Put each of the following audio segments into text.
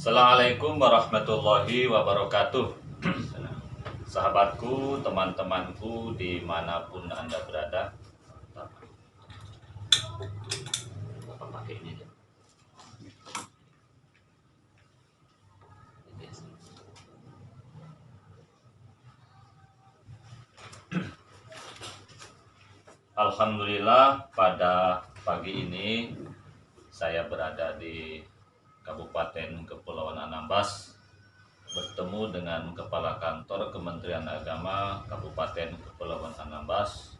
Assalamualaikum warahmatullahi wabarakatuh. Sahabatku, teman-temanku dimanapun Anda berada. Apa pakai ini aja? Alhamdulillah, pada pagi ini saya berada di Kabupaten Kepulauan Anambas, bertemu dengan Kepala Kantor Kementerian Agama Kabupaten Kepulauan Anambas,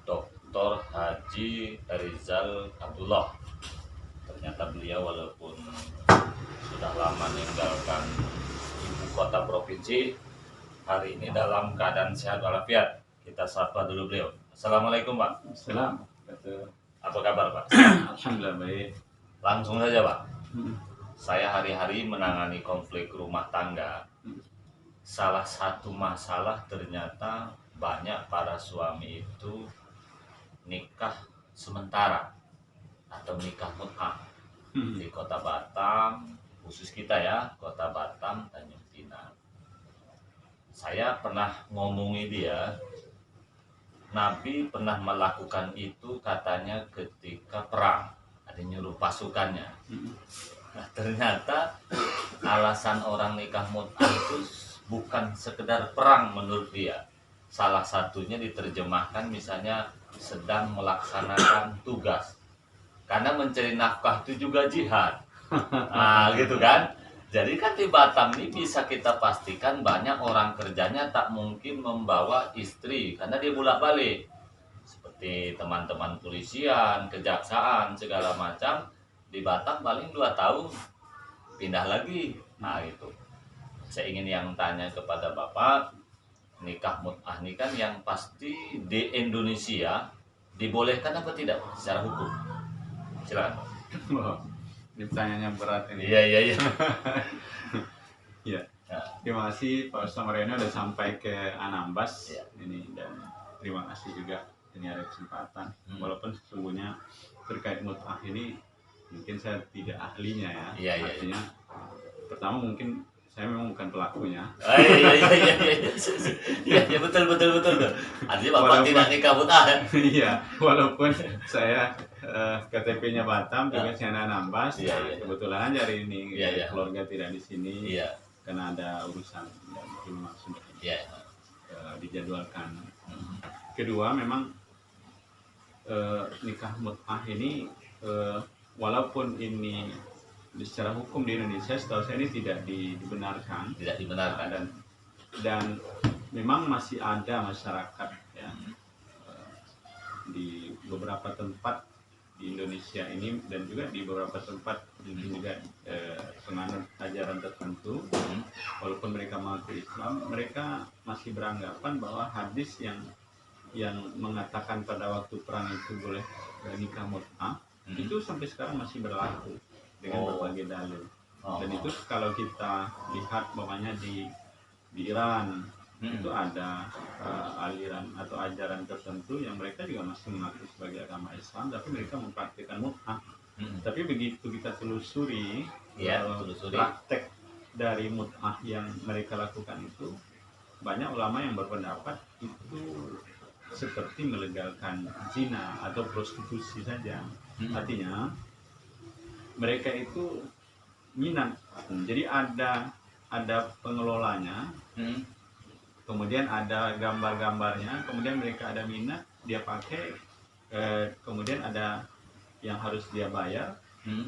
Dr. Haji Rizal Abdullah. Ternyata beliau walaupun sudah lama meninggalkan ibu kota provinsi, hari ini dalam keadaan sehat walafiat. Kita sapa dulu beliau. Assalamualaikum Pak. Assalamualaikum. Apa kabar Pak? Alhamdulillah baik. Langsung saja Pak. Saya hari-hari menangani konflik rumah tangga. Salah satu masalah ternyata banyak para suami itu nikah sementara atau nikah mut'ah di Kota Batam, khusus kita ya, Kota Batam, Tanjung Pinang. Saya pernah ngomongi dia, Nabi pernah melakukan itu katanya ketika perang, ada nyuruh pasukannya. Nah, ternyata alasan orang nikah mut'ah itu bukan sekedar perang menurut dia. Salah satunya diterjemahkan misalnya sedang melaksanakan tugas. Karena mencari nafkah itu juga jihad. Nah, gitu kan? Jadi kan di Batam ini bisa kita pastikan banyak orang kerjanya tak mungkin membawa istri karena dia bolak-balik. Seperti teman-teman polisian, kejaksaan, segala macam. Di Batam paling 2 tahun pindah lagi. Nah itu saya ingin yang tanya kepada Bapak, nikah mut'ah ini kan yang pasti di Indonesia dibolehkan apa tidak secara hukum? Silakan Pak. Wah, ini pertanyaannya berat ini. Iya. Ya. Ya. Terima kasih Pak Ustaz Mariano udah sampai ke Anambas Ya. ini, dan terima kasih juga ini ada kesempatan. Walaupun sesungguhnya terkait mut'ah ini mungkin saya tidak ahlinya ya. Iya. Artinya pertama mungkin saya memang bukan pelakunya. Iya, betul. Artinya Bapak Walaupun- tidak nikah mut'ah kan? Iya, walaupun saya KTP-nya Batam, juga saya Anambas. Iya. Kebetulan aja hari ini Iya. keluarga tidak di sini. Iya. Karena ada urusan dan belum langsung dijadwalkan. Kedua, memang nikah mut'ah ini walaupun ini secara hukum di Indonesia, setahu saya ini tidak dibenarkan. Tidak dibenarkan. Dan memang masih ada masyarakat ya, di beberapa tempat di Indonesia ini dan juga di beberapa tempat ini juga penganut ajaran tertentu, walaupun mereka mengaku Islam, mereka masih beranggapan bahwa hadis yang mengatakan pada waktu perang itu boleh nikah mut'ah itu sampai sekarang masih berlaku dengan berbagai dalil. Dan itu kalau kita lihat bawahnya di Iran itu ada aliran atau ajaran tertentu yang mereka juga masih mengaku sebagai agama Islam, tapi mereka mempraktikkan mut'ah. Tapi begitu kita telusuri praktek dari mut'ah yang mereka lakukan itu, banyak ulama yang berpendapat itu seperti melegalkan zina atau prostitusi saja. Artinya mereka itu minat. Jadi ada pengelolanya, kemudian ada gambar-gambarnya, kemudian mereka ada minat, dia pakai, kemudian ada yang harus dia bayar,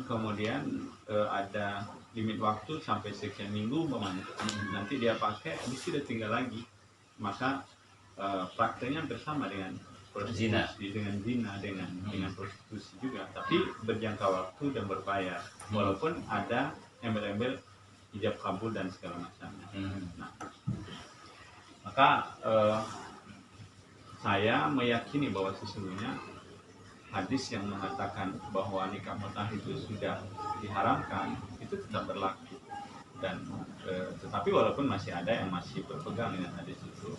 kemudian ada limit waktu sampai sekian minggu umpamanya. Nanti dia pakai, habis itu dia tinggal lagi. Maka prakteknya bersama dengan prostitusi, dengan prostitusi juga, tapi berjangka waktu dan berbayar, walaupun ada embel-embel ijab kabul dan segala macamnya. Nah, maka saya meyakini bahwa sesungguhnya hadis yang mengatakan bahwa nikah mut'ah itu sudah diharamkan itu tetap berlaku, dan tetapi walaupun masih ada yang masih berpegang dengan hadis itu,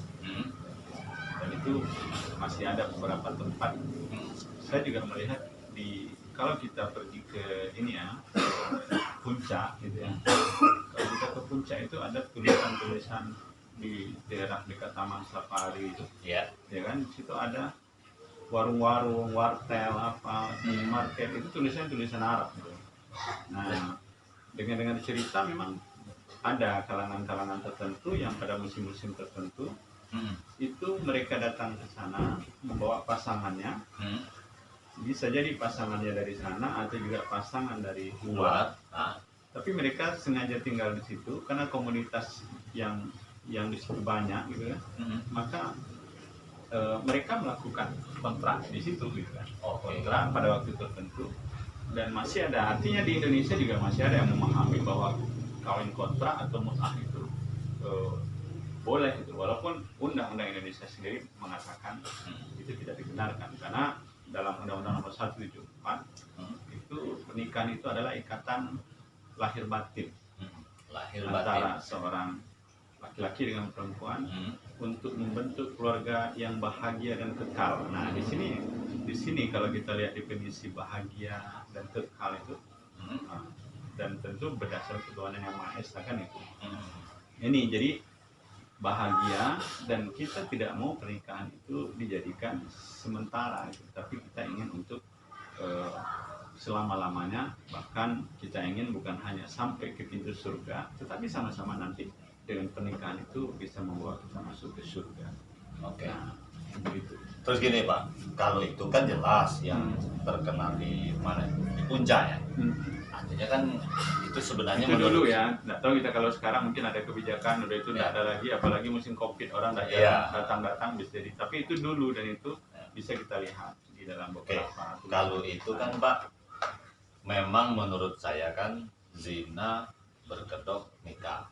dan itu masih ada beberapa tempat. Saya juga melihat kalau kita pergi ke ini ya, puncak gitu ya. Kalau kita ke puncak itu ada tulisan-tulisan di daerah dekat Taman Safari itu, ya, ya kan. Di situ ada warung-warung, wartel, apa, minimarket, itu tulisan Arab gitu. Nah, dengan cerita memang ada kalangan-kalangan tertentu yang pada musim-musim tertentu itu mereka datang ke sana membawa pasangannya. Bisa jadi pasangannya dari sana atau juga pasangan dari luar. Tapi mereka sengaja tinggal di situ karena komunitas yang di situ banyak gitu kan. Maka mereka melakukan kontrak di situ gitu kan. Kontrak pada waktu tertentu. Dan masih ada, artinya di Indonesia juga masih ada yang memahami bahwa kawin kontrak atau mut'ah itu boleh itu, walaupun undang-undang Indonesia sendiri mengatakan itu tidak dibenarkan, karena dalam Undang-Undang Nomor 174 itu pernikahan itu adalah ikatan lahir batin antara seorang laki-laki dengan perempuan untuk membentuk keluarga yang bahagia dan kekal. Nah, di sini kalau kita lihat definisi bahagia dan kekal itu, dan tentu berdasar ketuhanan yang Maha Esa kan itu. Ini jadi bahagia, dan kita tidak mau pernikahan itu dijadikan sementara gitu. Tapi kita ingin untuk selama-lamanya, bahkan kita ingin bukan hanya sampai ke pintu surga, tetapi sama-sama nanti dengan pernikahan itu bisa membawa kita masuk ke surga. Nah, begitu. Terus gini Pak, kalau itu kan jelas yang terkenal di mana, di puncak ya. Artinya kan itu sebenarnya itu dulu ya, nggak tahu kita kalau sekarang mungkin ada kebijakan udah itu nggak ada lagi, apalagi musim COVID orang datang bisa jadi. Tapi itu dulu, dan itu bisa kita lihat di dalam beberapa. Kalau itu kan Pak, memang menurut saya kan zina berkedok nikah.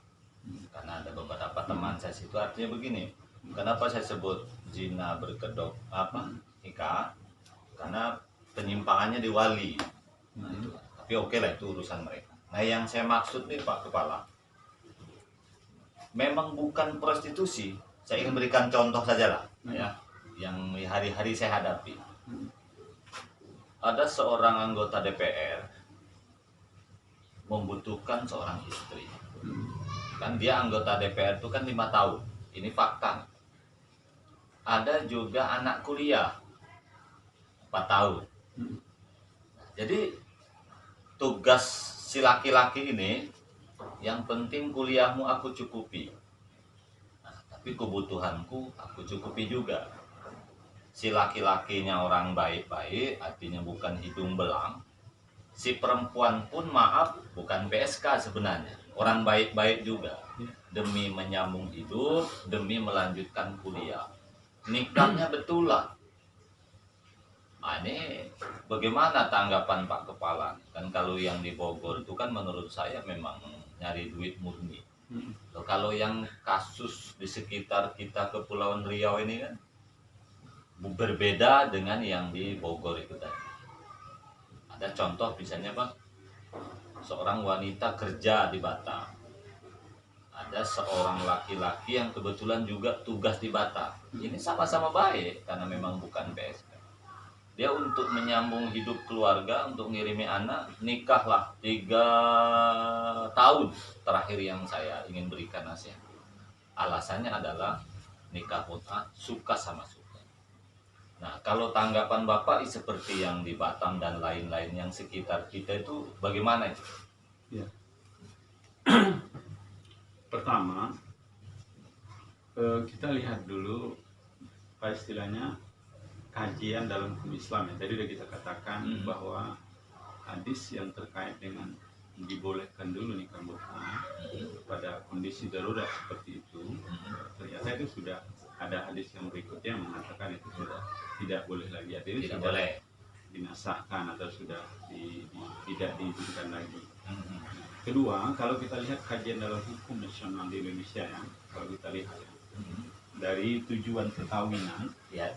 Karena ada beberapa teman saya situ, artinya begini, kenapa saya sebut zina berkedok nikah? Karena penyimpangannya di wali. Nah, itu. Tapi oke lah, itu urusan mereka. Nah, yang saya maksud nih Pak Kepala, memang bukan prostitusi. Saya ingin berikan contoh saja lah, ya, yang hari-hari saya hadapi. Ada seorang anggota DPR membutuhkan seorang istri. Kan dia anggota DPR itu kan 5 tahun. Ini fakta. Ada juga anak kuliah 4 tahun. Jadi tugas si laki-laki ini, yang penting kuliahmu aku cukupi. Nah, tapi kebutuhanku aku cukupi juga. Si laki-lakinya orang baik-baik, artinya bukan hidung belang. Si perempuan pun maaf, bukan PSK sebenarnya, orang baik-baik juga, demi menyambung hidup, demi melanjutkan kuliah. Nikahnya betulan. Nah, ini bagaimana tanggapan Pak Kepala? Kan kalau yang di Bogor itu kan menurut saya memang nyari duit murni. Kalau yang kasus di sekitar kita Kepulauan Riau ini kan berbeda dengan yang di Bogor itu tadi. Ada contoh misalnya Pak, seorang wanita kerja di Batam. Ada seorang laki-laki yang kebetulan juga tugas di Batam. Ini sama-sama baik karena memang bukan PSK. Dia untuk menyambung hidup keluarga, untuk ngirimi anak, nikahlah 3 tahun terakhir yang saya ingin berikan nasihat. Alasannya adalah nikah mut'ah, suka sama suka. Nah, kalau tanggapan Bapak seperti yang di Batam dan lain-lain yang sekitar kita itu bagaimana itu? Ya. Pertama, kita lihat dulu istilahnya kajian dalam hukum Islam ya. Tadi sudah kita katakan bahwa hadis yang terkait dengan dibolehkan dulu nikah mut'ah pada kondisi darurat seperti itu, ternyata itu sudah ada hadis yang berikutnya yang mengatakan itu sudah tidak boleh lagi, artinya tidak sudah boleh dinasahkan atau sudah tidak diizinkan lagi. Kedua, kalau kita lihat kajian dalam hukum nasional di Indonesia ya, kalau kita lihat ya, dari tujuan perkawinan ya,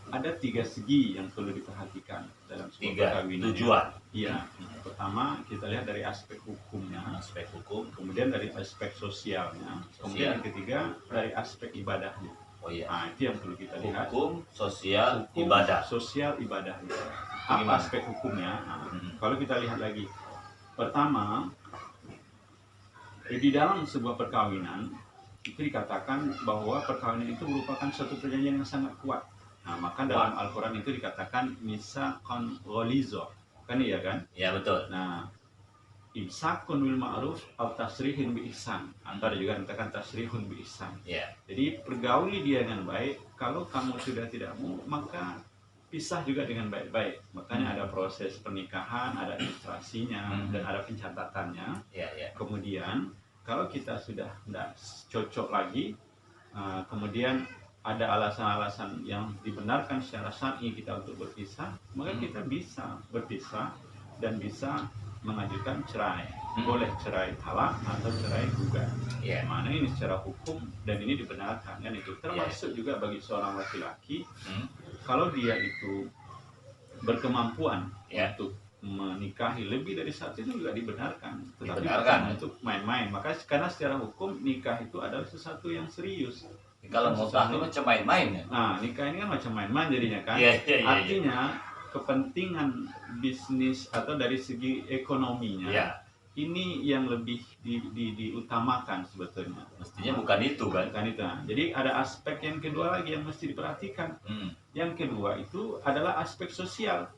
ada 3 segi yang perlu diperhatikan dalam sebuah perkawinan. Tujuan. Iya. Pertama, kita lihat dari aspek hukumnya, aspek hukum, kemudian dari aspek sosialnya, kemudian yang ketiga dari aspek ibadahnya. Oh iya. Nah, itu yang perlu kita lihat. Hukum, sosial, ibadah. Sosial, ibadah. Apa aspek hukumnya? Nah, kalau kita lihat lagi Pertama, di dalam sebuah perkawinan itu dikatakan bahwa perkawinan itu merupakan suatu perjanjian yang sangat kuat. Nah, maka dalam Al-Quran itu dikatakan misaqan ghaliza, kan iya kan? Ya betul. Nah, imsakun bil ma'ruf atau tasrihun bi ihsan, atau ada juga dikatakan tasrihun bi ihsan. Ya. Jadi pergauli dia dengan baik. Kalau kamu sudah tidak mau, maka pisah juga dengan baik-baik. Makanya ada proses pernikahan, ada administrasinya, dan ada pencatatannya. Ya, ya. Kemudian kalau kita sudah tidak cocok lagi, kemudian ada alasan-alasan yang dibenarkan secara syar'i kita untuk berpisah, maka kita bisa berpisah dan bisa mengajukan cerai. Boleh cerai talak atau cerai gugat. Yeah. Mana ini secara hukum dan ini dibenarkan kan itu. Termasuk juga bagi seorang laki-laki, kalau dia itu berkemampuan untuk menikahi lebih dari satu itu juga dibenarkan. Tetapi bukan untuk main-main. Maka karena secara hukum nikah itu adalah sesuatu yang serius. Kalau mau tahu macam main-main ya. Nah, nikah ini kan macam main-main jadinya kan. Artinya kepentingan bisnis atau dari segi ekonominya ini yang lebih diutamakan sebetulnya. Mestinya bukan itu kan. Bukan itu. Nah, jadi ada aspek yang kedua lagi yang mesti diperhatikan. Yang kedua itu adalah aspek sosial.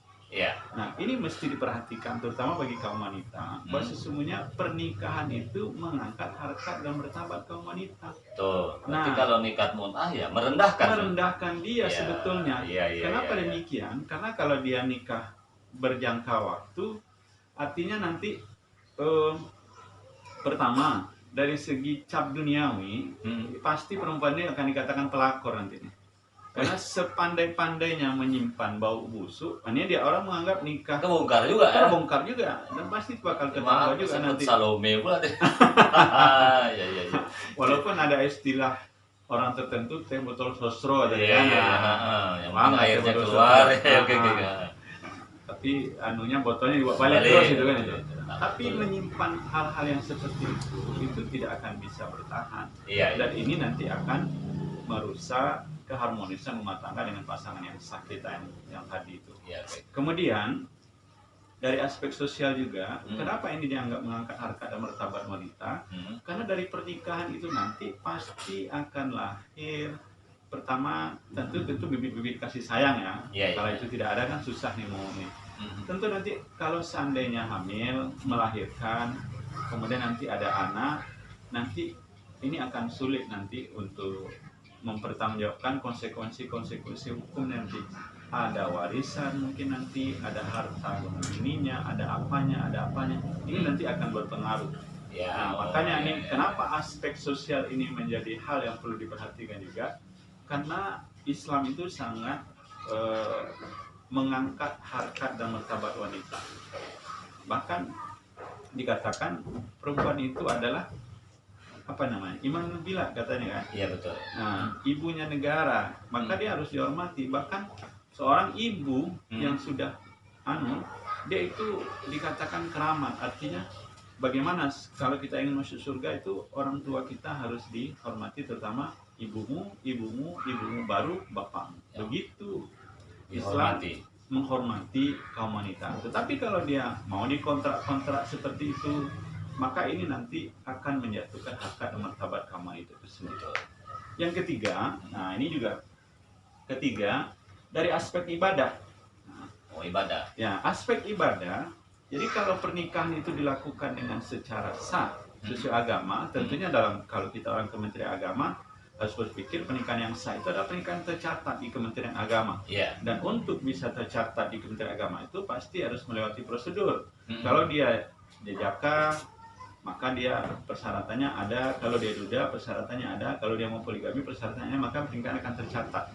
Nah, ini mesti diperhatikan terutama bagi kaum wanita, bahwa sesungguhnya pernikahan itu mengangkat harkat dan martabat kaum wanita. Tuh, nanti kalau nikah mut'ah ya merendahkan dia sebetulnya. Kenapa demikian? Karena kalau dia nikah berjangka waktu, artinya nanti pertama dari segi cap duniawi, pasti perempuan ini akan dikatakan pelakor nantinya. Karena sepandai-pandainya menyimpan bau busuk, ini dia orang menganggap nikah terbongkar juga, terbongkar juga, dan pasti bakal ketahuan juga nanti. Salome pula deh. Ya. Walaupun ada istilah orang tertentu teh botol sosro aja yang mana airnya keluar, oke. Tapi anunya botolnya dibawa balik terus itu kan itu. Tapi menyimpan hal-hal yang seperti itu tidak akan bisa bertahan. Dan ini nanti akan merusak keharmonisan rumah tangga dengan pasangan yang sah kita yang tadi itu. Kemudian dari aspek sosial juga, kenapa ini dianggap mengangkat harkat dan martabat wanita? Karena dari pernikahan itu nanti pasti akan lahir pertama tentu bibit-bibit kasih sayang ya. Kalau itu tidak ada kan susah nih mau nih. Tentu nanti kalau seandainya hamil, melahirkan, kemudian nanti ada anak, nanti ini akan sulit nanti untuk mempertanggungjawabkan konsekuensi hukum nanti. Ada warisan mungkin nanti, ada harta ininya, ada apanya. Ini nanti akan berpengaruh. Makanya ini kenapa aspek sosial ini menjadi hal yang perlu diperhatikan juga, karena Islam itu sangat mengangkat harkat dan martabat wanita. Bahkan dikatakan perempuan itu adalah Imam Bila katanya kan? Iya betul. Nah, ibunya negara, maka dia harus dihormati. Bahkan seorang ibu yang sudah dia itu dikatakan keramat. Artinya bagaimana kalau kita ingin masuk surga itu orang tua kita harus dihormati, terutama ibumu baru bapakmu. Begitu Islam menghormati kaum wanita. Tetapi kalau dia mau dikontrak-kontrak seperti itu, maka ini nanti akan menjatuhkan harkat dan martabat kaum wanita tersebut. Yang ketiga, dari aspek ibadah. Ibadah. Ya, aspek ibadah. Jadi kalau pernikahan itu dilakukan dengan secara sah sesuai agama, tentunya kalau kita orang Kementerian Agama harus berpikir pernikahan yang sah itu adalah pernikahan tercatat di Kementerian Agama. Dan untuk bisa tercatat di Kementerian Agama itu pasti harus melewati prosedur. Kalau dia jaka, maka dia persyaratannya ada. Kalau dia duda, persyaratannya ada. Kalau dia mau poligami, persyaratannya, maka pernikahan akan tercatat.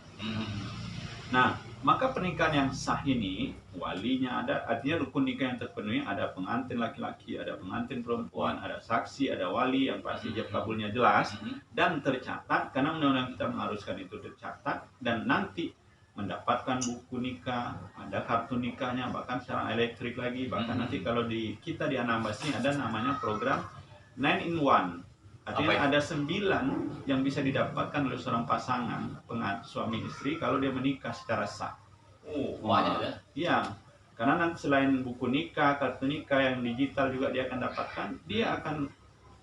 Nah, maka pernikahan yang sah ini walinya ada, artinya rukun nikah yang terpenuhi, ada pengantin laki-laki, ada pengantin perempuan, ada saksi, ada wali yang pasti ijab kabulnya jelas dan tercatat, karena undang-undang kita mengharuskan itu tercatat, dan nanti mendapatkan buku nikah, ada kartu nikahnya, bahkan secara elektrik lagi, bahkan nanti kalau kita di Anambas ini ada namanya program 9 in 1. Artinya ada 9 yang bisa didapatkan oleh seorang pasangan suami istri kalau dia menikah secara sah. Banyak ya? Iya. Karena nanti selain buku nikah, kartu nikah yang digital juga dia akan dapatkan, dia akan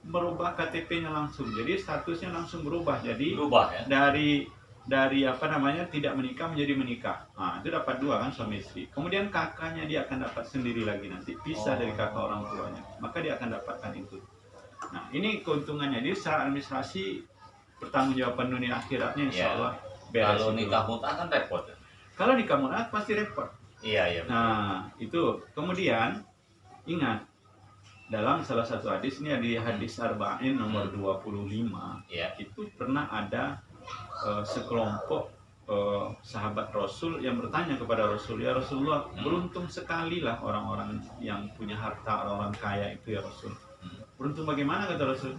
merubah KTP-nya langsung. Jadi statusnya langsung berubah. Jadi Berubah ya. dari apa namanya tidak menikah menjadi menikah. Nah, itu dapat dua kan suami istri. Kemudian kakaknya dia akan dapat sendiri lagi nanti, pisah dari kakak orang tuanya. Maka dia akan dapatkan itu. Nah, ini keuntungannya. Jadi secara administrasi pertanggungjawaban dunia akhiratnya insya Allah beres. Kalau itu. nikah mut'ah kan repot. Kalau nikah mut'ah pasti repot. Iya. Nah, itu. Kemudian ingat dalam salah satu hadis, ini di hadis Arba'in nomor 25, Iya. itu pernah ada sekelompok sahabat Rasul yang bertanya kepada Rasul, ya Rasulullah, beruntung sekali lah orang-orang yang punya harta, orang-orang kaya itu ya Rasul. Beruntung bagaimana kata Rasul?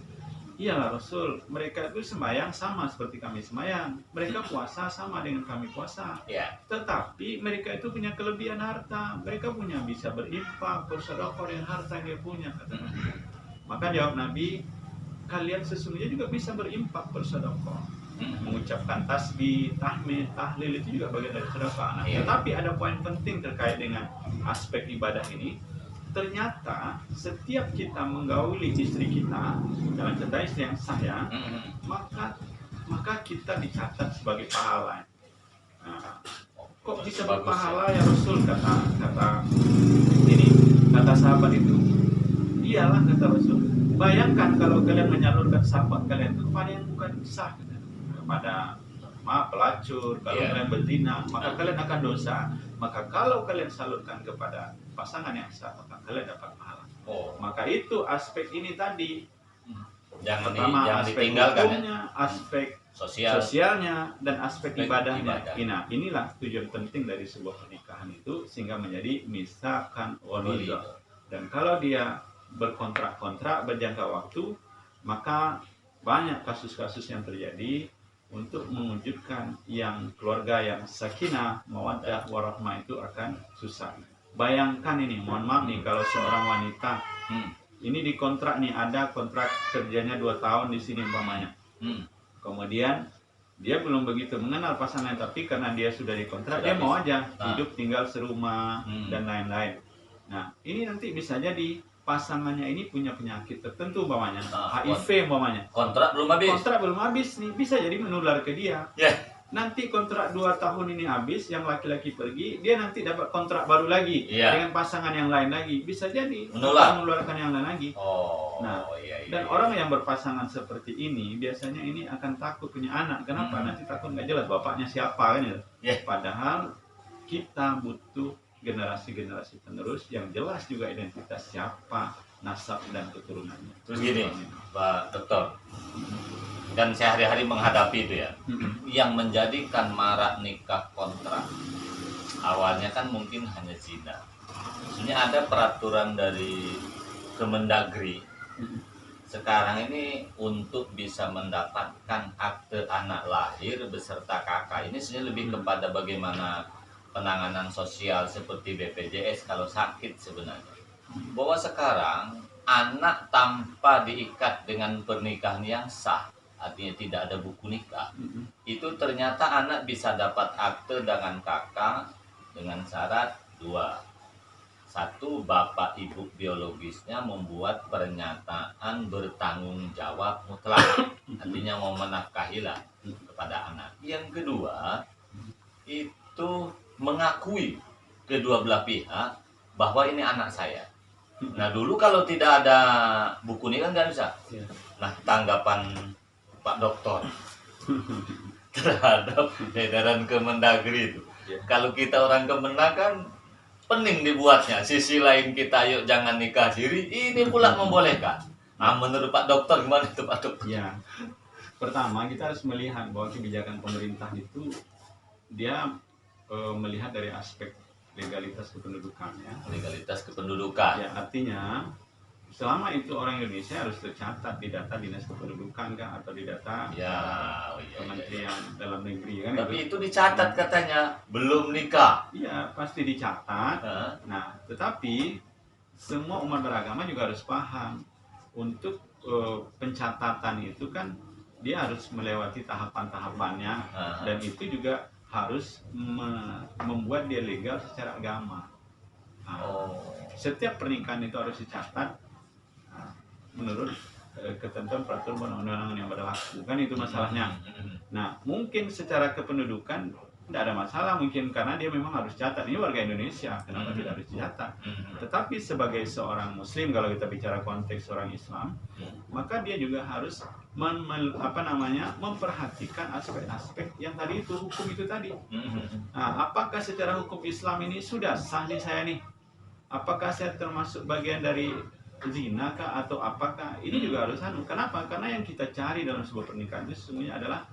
Iyalah Rasul, mereka itu sembahyang sama seperti kami sembahyang, mereka puasa sama dengan kami puasa. Iya. Tetapi mereka itu punya kelebihan harta, mereka punya bisa berinfak, bersedekah dengan harta yang dia punya kata Nabi. Maka jawab Nabi, kalian sesungguhnya juga bisa berinfak, bersedekah, mengucapkan tasbih, tahmid, tahlil itu juga bagian dari sedekah. Nah, tetapi ada poin penting terkait dengan aspek ibadah ini. Ternyata setiap kita menggauli istri kita, dalam contoh istri yang sayang, maka kita dicatat sebagai pahala. Nah, kok bisa berpahala ya Rasul, kata sahabat itu. Iyalah kata Rasul, bayangkan kalau kalian menyalurkan sahabat kalian kepada yang bukan sah, kepada pelacur, kalau kalian berzina, maka kalian akan dosa. Maka kalau kalian salurkan kepada pasangan yang sah, maka kalian dapat pahala. Maka itu aspek ini tadi. Pertama aspek hukumnya, aspek sosialnya, dan aspek ibadahnya. Nah, inilah tujuan penting dari sebuah pernikahan itu, sehingga menjadi misakan walidah. Dan kalau dia berkontrak-kontrak berjangka waktu, maka banyak kasus-kasus yang terjadi. Untuk mewujudkan yang keluarga yang sakinah, mawaddah, warahmah itu akan susah. Bayangkan ini, mohon maaf nih, kalau seorang wanita ini dikontrak nih, ada kontrak kerjanya 2 tahun di sini umpamanya. Kemudian dia belum begitu mengenal pasangan, tapi karena dia sudah dikontrak, dia mau aja hidup tinggal serumah dan lain-lain. Nah, ini nanti bisa jadi pasangannya ini punya penyakit tertentu umpamanya, HIV umpamanya. Kontrak belum habis nih, bisa jadi menular ke dia. Nanti kontrak 2 tahun ini habis, yang laki-laki pergi, dia nanti dapat kontrak baru lagi dengan pasangan yang lain lagi, bisa jadi menularkan yang lain lagi. Dan orang yang berpasangan seperti ini biasanya ini akan takut punya anak. Kenapa? Nanti takut nggak jelas bapaknya siapa kan ya. Padahal kita butuh generasi-generasi penerus yang jelas juga identitas siapa, nasab dan keturunannya. Terus gini, Pak Dokter, dan sehari-hari menghadapi itu ya, yang menjadikan marak nikah kontrak awalnya kan mungkin hanya zina. Maksudnya ada peraturan dari Kemendagri sekarang ini untuk bisa mendapatkan akte anak lahir beserta kakak, ini sebenarnya lebih kepada bagaimana penanganan sosial seperti BPJS kalau sakit sebenarnya. Bahwa sekarang anak tanpa diikat dengan pernikahan yang sah, artinya tidak ada buku nikah, itu ternyata anak bisa dapat akte dengan kakak dengan syarat 2. 1, bapak ibu biologisnya membuat pernyataan bertanggung jawab mutlak, artinya mau menafkahilah kepada anak. Yang kedua, itu mengakui kedua belah pihak bahwa ini anak saya. Nah, dulu kalau tidak ada buku nikah nggak bisa. Nah, tanggapan Pak Dokter terhadap edaran Kemendagri itu, kalau kita orang Kemenang kan pening dibuatnya, sisi lain kita yuk jangan nikah siri, ini pula membolehkan. Nah, menurut Pak Dokter gimana itu Pak Dokter? Ya, pertama kita harus melihat bahwa kebijakan pemerintah itu dia melihat dari aspek legalitas kependudukan ya. Legalitas kependudukan. Ya, artinya selama itu orang Indonesia harus tercatat di data Dinas Kependudukan kan, atau di data Kementerian Dalam Negeri kan. Tapi itu dicatat katanya belum nikah. Iya, pasti dicatat. Nah, tetapi semua umat beragama juga harus paham untuk pencatatan itu kan dia harus melewati tahapan-tahapannya, dan itu juga harus membuat dia legal secara agama. Nah, Oh. setiap pernikahan itu harus dicatat menurut ketentuan peraturan perundang-undangan yang berlaku, kan itu masalahnya. Nah, mungkin secara kependudukan tidak ada masalah, mungkin karena dia memang harus catat, ini warga Indonesia, kenapa tidak harus dicatat. Tetapi sebagai seorang muslim, kalau kita bicara konteks orang Islam, maka dia juga harus memperhatikan aspek-aspek yang tadi itu, hukum itu tadi. Nah, apakah secara hukum Islam ini sudah sah nih saya nih? Apakah saya termasuk bagian dari zina kah atau apakah? Ini juga harus Kenapa? Karena yang kita cari dalam sebuah pernikahan itu sesungguhnya adalah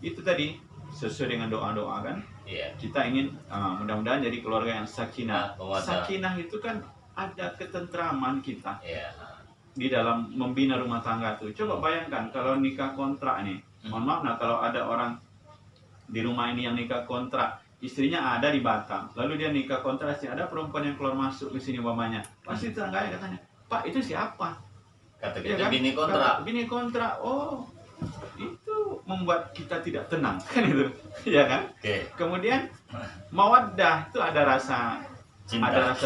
itu tadi, sesuai dengan doa-doa kan. Kita ingin mudah-mudahan jadi keluarga yang sakinah. Sakinah itu kan ada ketentraman kita di dalam membina rumah tangga tuh. Coba bayangkan kalau nikah kontrak nih. Mohon maaf, nah kalau ada orang di rumah ini yang nikah kontrak, istrinya ada di Batam, lalu dia nikah kontrak, ada perempuan yang keluar masuk ke sini umpamanya, pasti tetangganya katanya, Pak itu siapa? Kata kita kan? Bini kontrak. Bini kontrak. Oh, itu membuat kita tidak tenang kan itu, ya kan? Kemudian mawaddah itu ada rasa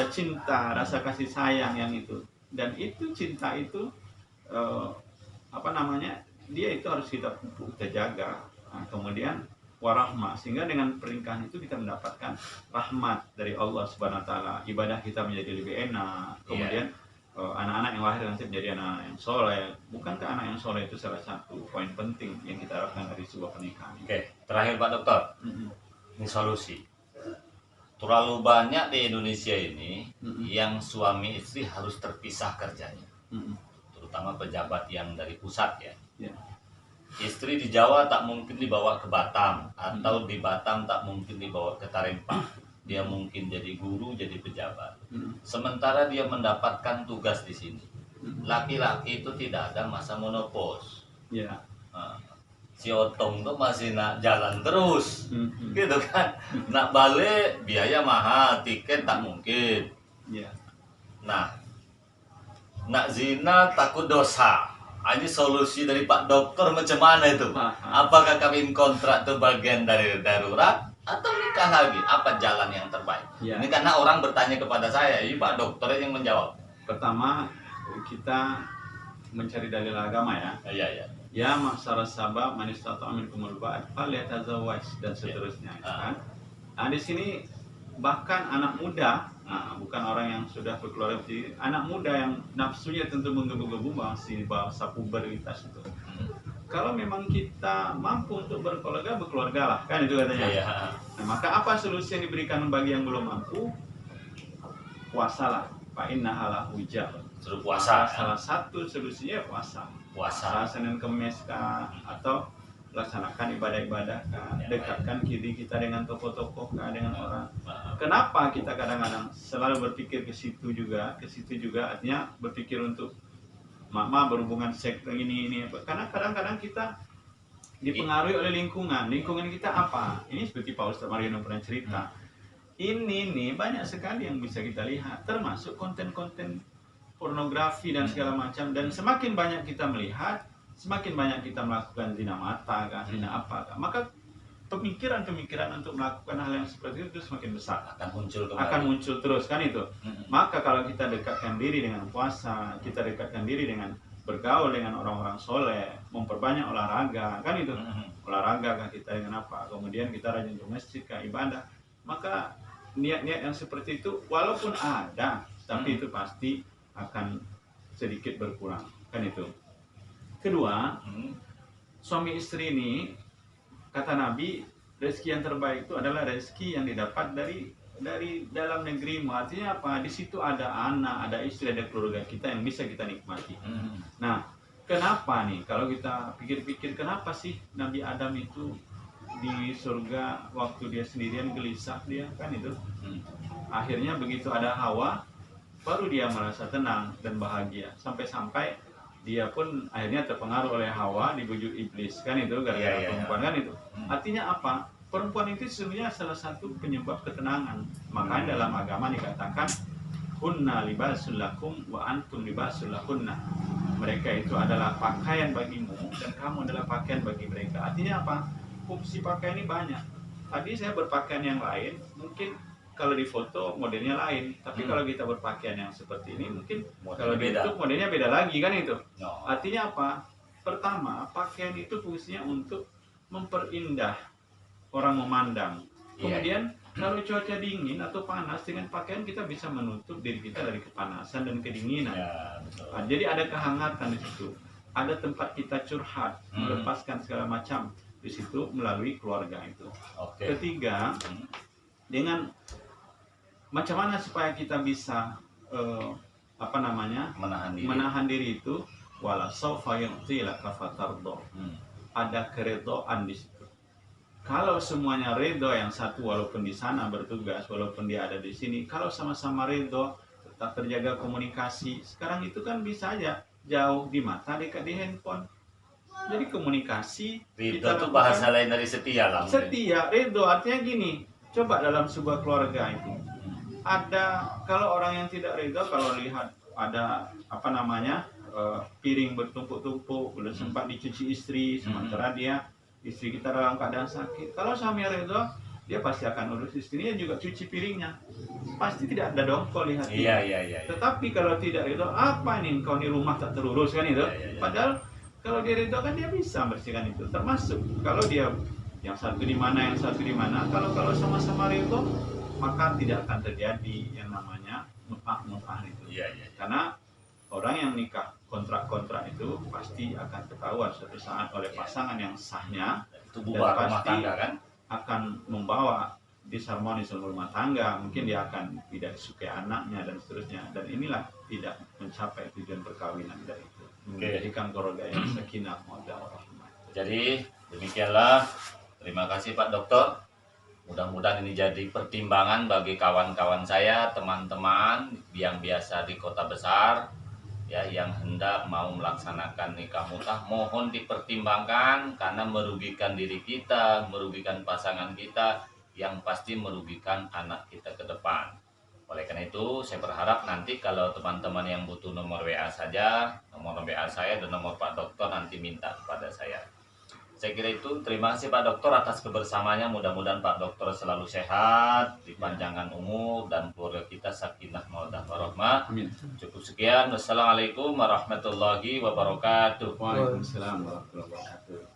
cinta, rasa kasih sayang yang itu, dan itu cinta itu dia itu harus kita pupuk, kita jaga. Nah, kemudian warahmah, sehingga dengan pernikahan itu kita mendapatkan rahmat dari Allah Subhanahu wa taala, ibadah kita menjadi lebih enak. Kemudian anak-anak yang lahir nanti menjadi anak yang soleh. Bukankah anak yang soleh itu salah satu poin penting yang kita harapkan dari sebuah pernikahan? Terakhir Pak Dokter, ini solusi. Terlalu banyak di Indonesia ini yang suami istri harus terpisah kerjanya, terutama pejabat yang dari pusat ya. Istri di Jawa tak mungkin dibawa ke Batam, atau di Batam tak mungkin dibawa ke Tarempa. Dia mungkin jadi guru, jadi pejabat. Sementara dia mendapatkan tugas di sini. Laki-laki itu tidak ada masa menopause. Si Otong tuh masih nak jalan terus, gitu kan? Nak balik biaya mahal, tiket tak mungkin. Nah, nak zina takut dosa. Ini solusi dari Pak Dokter macam mana itu? Apakah kawin kontrak itu bagian dari darurat atau nikah lagi? Apa jalan yang terbaik? Ini karena orang bertanya kepada saya, ini Pak Dokter yang menjawab. Pertama, kita mencari dalil agama ya. Ya masyarakat sabab man istata'a minkumul ba'at falyatazawwaj dan seterusnya kan. Nah, di sini bahkan anak muda, bukan orang yang sudah berkeluarga, anak muda yang nafsunya tentu menggebu-gebu masih bahasa pubertas itu. Kalau memang kita mampu untuk berkeluarga lah, kan itu katanya. Nah, maka apa solusi yang diberikan bagi yang belum mampu? Puasalah. Fa innaha lahu wija. Suruh puasa. Salah satu solusinya puasa. Senin Kemis kah, atau laksanakan ibadah-ibadah kah, dekatkan diri kita dengan tokoh-tokoh kah, dengan orang. Kenapa kita kadang-kadang selalu berpikir ke situ juga artinya berpikir untuk mama berhubungan seks ini karena kadang-kadang kita dipengaruhi oleh lingkungan kita apa? Ini seperti Pak Ustadz Mariono pernah cerita. Ini nih banyak sekali yang bisa kita lihat, termasuk konten-konten pornografi dan segala macam, dan semakin banyak kita melihat, semakin banyak kita melakukan zina mata, zina apa, maka pemikiran-pemikiran untuk melakukan hal yang seperti itu semakin besar, akan muncul terus kan itu. Maka kalau kita dekatkan diri dengan puasa, kita dekatkan diri dengan bergaul dengan orang-orang soleh, memperbanyak olahraga kan itu, olahraga kan kita dengan apa, kemudian kita rajin ke masjid, ke ibadah, maka niat-niat yang seperti itu walaupun ada, tapi itu pasti akan sedikit berkurang kan itu. Kedua, suami istri ini kata Nabi, rezeki yang terbaik itu adalah rezeki yang didapat dari dalam negerimu. Artinya apa? Di situ ada anak, ada istri, ada keluarga kita yang bisa kita nikmati. Nah, kenapa nih? Kalau kita pikir-pikir, kenapa sih Nabi Adam itu di surga waktu dia sendirian gelisah dia kan itu? Akhirnya begitu ada Hawa, baru dia merasa tenang dan bahagia, sampai-sampai dia pun akhirnya terpengaruh oleh Hawa, dibujuk iblis kan itu, gara-gara perempuan kan itu. Artinya apa? Perempuan itu sebenarnya salah satu penyebab ketenangan. Makanya dalam agama dikatakan hunna libasul lakum wa antum libasul lahunna. Mereka itu adalah pakaian bagimu dan kamu adalah pakaian bagi mereka. Artinya apa? Fungsi pakaian ini banyak. Tadi saya berpakaian yang lain, mungkin kalau di foto modelnya lain, tapi kalau kita berpakaian yang seperti ini mungkin Modelnya kalau di beda. YouTube modelnya beda lagi kan itu. No. Artinya apa? Pertama, pakaian itu fungsinya untuk memperindah orang memandang. Iya. Kemudian kalau cuaca dingin atau panas, dengan pakaian kita bisa menutup diri kita dari kepanasan dan kedinginan. Ya, betul. Nah, jadi ada kehangatan di situ. Ada tempat kita curhat, melepaskan segala macam di situ melalui keluarga itu. Oke. Ketiga, dengan macam mana supaya kita bisa menahan diri itu, wala saufa yu'tilaka fatardo. Ada keredoan di situ. Kalau semuanya redo, yang satu walaupun di sana bertugas, walaupun dia ada di sini, kalau sama-sama redo, tetap terjaga komunikasi. Sekarang itu kan bisa aja jauh di mata, dekat di handphone. Jadi komunikasi. Ridho itu bahasa lain dari setia lah. Setia, redo artinya gini. Coba dalam sebuah keluarga itu ada, kalau orang yang tidak redo, kalau lihat ada piring bertumpuk-tumpuk, belum sempat dicuci istri, sementara istri kita dalam keadaan sakit. Kalau suami redo, dia pasti akan urus istrinya juga cuci piringnya. Pasti tidak ada dongkol lihat. Iya. Tetapi kalau tidak redo, apa nih kau di rumah tak terurus kan itu? Iya. Padahal kalau dia redo kan dia bisa bersihkan itu. Termasuk kalau dia yang satu di mana, yang satu di mana. Kalau sama-sama redo, maka tidak akan terjadi yang namanya mut'ah itu. Iya. Karena orang yang nikah kontrak-kontrak itu pasti akan ketahuan suatu saat oleh pasangan yang sahnya, itu bubar rumah pasti tangga kan? akan membawa disharmonis rumah tangga. Mungkin dia akan tidak disukai anaknya dan seterusnya, dan inilah tidak mencapai tujuan perkawinan dari itu, menjadikan keluarga yang sakinah mawaddah warahmah. Jadi demikianlah, terima kasih Pak Dokter. Mudah-mudahan ini jadi pertimbangan bagi kawan-kawan saya, teman-teman yang biasa di kota besar, ya, yang hendak mau melaksanakan nikah mut'ah. Mohon dipertimbangkan, karena merugikan diri kita, merugikan pasangan kita, yang pasti merugikan anak kita ke depan. Oleh karena itu, saya berharap nanti kalau teman-teman yang butuh nomor WA saja, nomor WA saya dan nomor Pak Dokter nanti minta kepada saya. Saya kira itu. Terima kasih Pak Dokter atas kebersamaannya. Mudah-mudahan Pak Dokter selalu sehat, dipanjangkan umur, dan keluarga kita sakinah mawaddah warahmah. Amin. Cukup sekian. Wassalamualaikum warahmatullahi wabarakatuh. Waalaikumsalam warahmatullahi wabarakatuh.